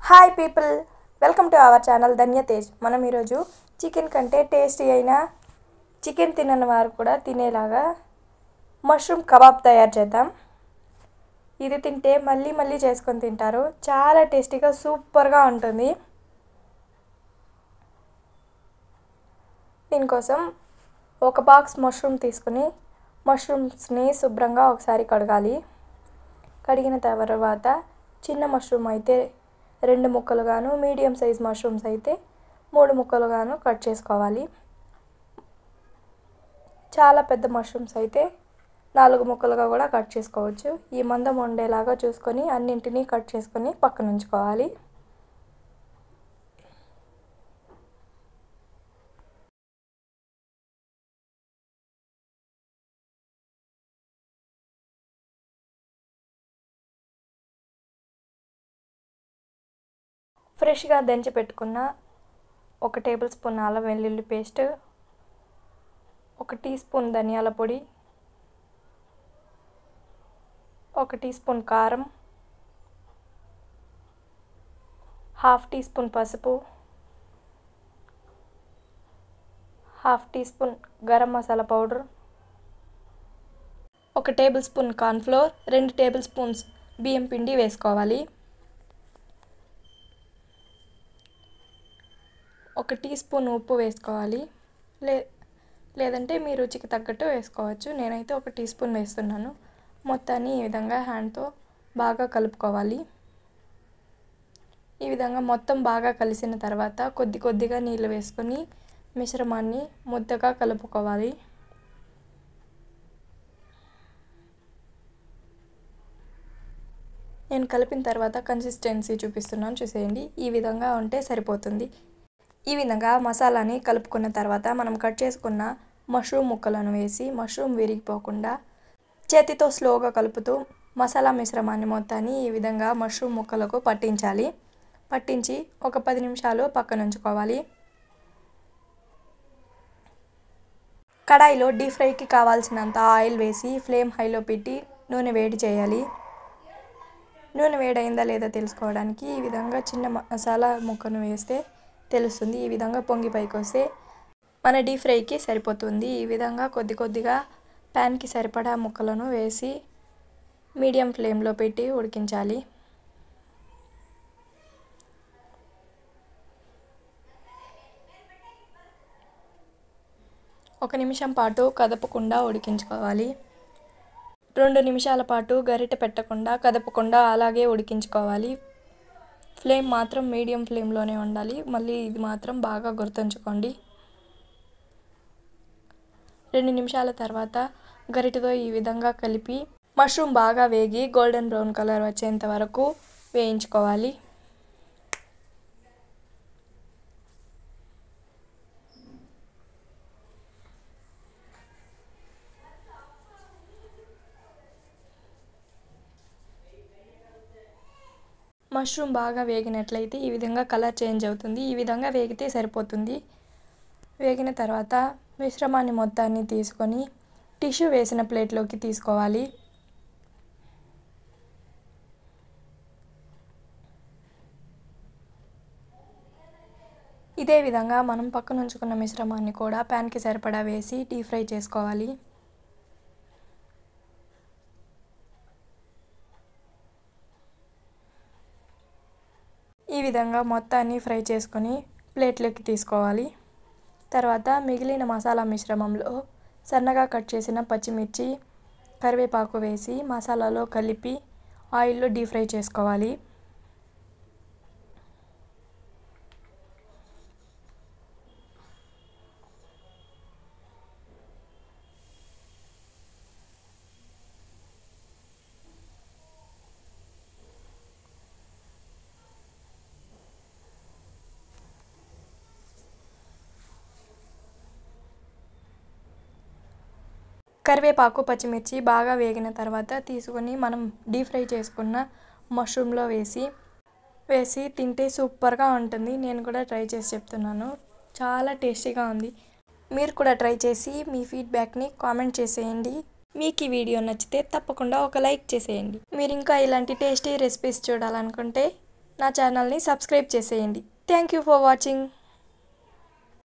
Hi people, welcome to our channel Dhanya Tej. మనం ఈరోజు chicken కంటే టేస్టీ అయిన చికెన్ తినని వారు కూడా తినేలాగా మష్రూమ్ కబాబ్ తయారు చేద్దాం. ఇది తింటే మళ్ళీ మళ్ళీ చేసుకొని తింటారు. చాలా టేస్టీగా సూపర్గా ఉంటుంది. దీనికోసం ఒక బాక్స్ మష్రూమ్ తీసుకుని మష్రూమ్స్ని శుభ్రంగా ఒకసారి కడగాలి. కడిగిన తర్వాత చిన్న మష్రూమ్ అయితే 2 ముక్కలుగాను, మీడియం సైజ్ మష్రూమ్స్ అయితే 3 ముక్కలుగాను కట్ చేసుకోవాలి. చాలా పెద్ద మష్రూమ్స్ అయితే 4 ముక్కలుగా కూడా కట్ చేసుకోవచ్చు. ఈ మందం ఉండేలాగా చూసుకొని అన్నింటినీ కట్ చేసుకొని పక్కన ఉంచుకోవాలి. ఫ్రెష్గా దంచి పెట్టుకున్న 1 టేబుల్ స్పూన్ అల్లం వెల్లుల్లి పేస్ట్, 1 టీ స్పూన్ ధనియాల పొడి, 1 టీ స్పూన్ కారం, 1/2 టీ స్పూన్ పసుపు, 1/2 teaspoon garam masala powder, 1 tablespoon cornflour, 2 tablespoons బియ్యం పిండి వేసుకోవాలి. 1 టీ స్పూన్ ఉప్పు వేసుకోవాలి. లేదంటే మీ రుచికి తగ్గట్టు వేసుకోవచ్చు. నేనైతే 1 టీ స్పూన్ వేస్తున్నాను. మొత్తాన్ని ఈ విధంగా హ్యాండ్తో బాగా కలుపుకోవాలి. ఈ విధంగా మొత్తం బాగా కలిసిన తర్వాత కొద్ది కొద్దిగా నీళ్ళు వేసుకొని మిశ్రమాన్ని ముద్దగా కలుపుకోవాలి. నేను కలిపిన తర్వాత కన్సిస్టెన్సీ చూపిస్తున్నాను, చూసేయండి. ఈ విధంగా ఉంటే సరిపోతుంది. ఈ విధంగా మసాలాని కలుపుకున్న తర్వాత మనం కట్ చేసుకున్న మష్రూమ్ ముక్కలను వేసి మష్రూమ్ విరిగిపోకుండా చేతితో స్లోగా కలుపుతూ మసాలా మిశ్రమాన్ని మొత్తాన్ని ఈ విధంగా మష్రూమ్ ముక్కలకు పట్టించాలి. పట్టించి ఒక 10 నిమిషాలు పక్కన ఉంచుకోవాలి. కడాయిలో డీప్ ఫ్రైకి కావాల్సినంత ఆయిల్ వేసి ఫ్లేమ్ హైలో పెట్టి నూనె వేడి చేయాలి. నూనె వేడైందా లేదా తెలుసుకోవడానికి ఈ విధంగా చిన్న మసాలా ముక్కను వేస్తే తెలుస్తుంది. ఈ విధంగా పొంగి పైకి వస్తే మన డీప్ ఫ్రైకి సరిపోతుంది. ఈ విధంగా కొద్ది కొద్దిగా ప్యాన్కి సరిపడా ముక్కలను వేసి మీడియం ఫ్లేమ్లో పెట్టి ఉడికించాలి. ఒక నిమిషం పాటు కదపకుండా ఉడికించుకోవాలి. 2 నిమిషాల పాటు గరిటె పెట్టకుండా కదపకుండా అలాగే ఉడికించుకోవాలి. ఫ్లేమ్ మాత్రం మీడియం ఫ్లేమ్లోనే ఉండాలి. మళ్ళీ ఇది మాత్రం బాగా గుర్తుంచుకోండి. 2 నిమిషాల తర్వాత గరిటెతో ఈ విధంగా కలిపి మష్రూమ్ బాగా వేగి గోల్డెన్ బ్రౌన్ కలర్ వచ్చేంత వరకు వేయించుకోవాలి. మష్రూమ్ బాగా వేగినట్లయితే ఈ విధంగా కలర్ చేంజ్ అవుతుంది. ఈ విధంగా వేగితే సరిపోతుంది. వేగిన తర్వాత మిశ్రమాన్ని మొత్తాన్ని తీసుకొని టిష్యూ వేసిన ప్లేట్లోకి తీసుకోవాలి. ఇదే విధంగా మనం పక్కన ఉంచుకున్న మిశ్రమాన్ని కూడా ప్యాన్కి సరిపడా వేసి డీప్ ఫ్రై చేసుకోవాలి. ఈ విధంగా మొత్తాన్ని ఫ్రై చేసుకొని ప్లేట్లోకి తీసుకోవాలి. తర్వాత మిగిలిన మసాలా మిశ్రమంలో సన్నగా కట్ చేసిన పచ్చిమిర్చి, కరివేపాకు వేసి మసాలాలో కలిపి ఆయిల్లో డీప్ ఫ్రై చేసుకోవాలి. కరివేపాకు, పచ్చిమిర్చి బాగా వేగిన తర్వాత తీసుకొని మనం డీప్ ఫ్రై చేసుకున్న మష్రూమ్లో వేసి తింటే సూపర్గా ఉంటుంది. నేను కూడా ట్రై చేసి చెప్తున్నాను. చాలా టేస్టీగా ఉంది. మీరు కూడా ట్రై చేసి మీ ఫీడ్బ్యాక్ని కామెంట్ చేసేయండి. మీకు ఈ వీడియో నచ్చితే తప్పకుండా ఒక లైక్ చేసేయండి. మీరు ఇంకా ఇలాంటి టేస్టీ రెసిపీస్ చూడాలనుకుంటే నా ఛానల్ని సబ్స్క్రైబ్ చేసేయండి. Thank you for watching.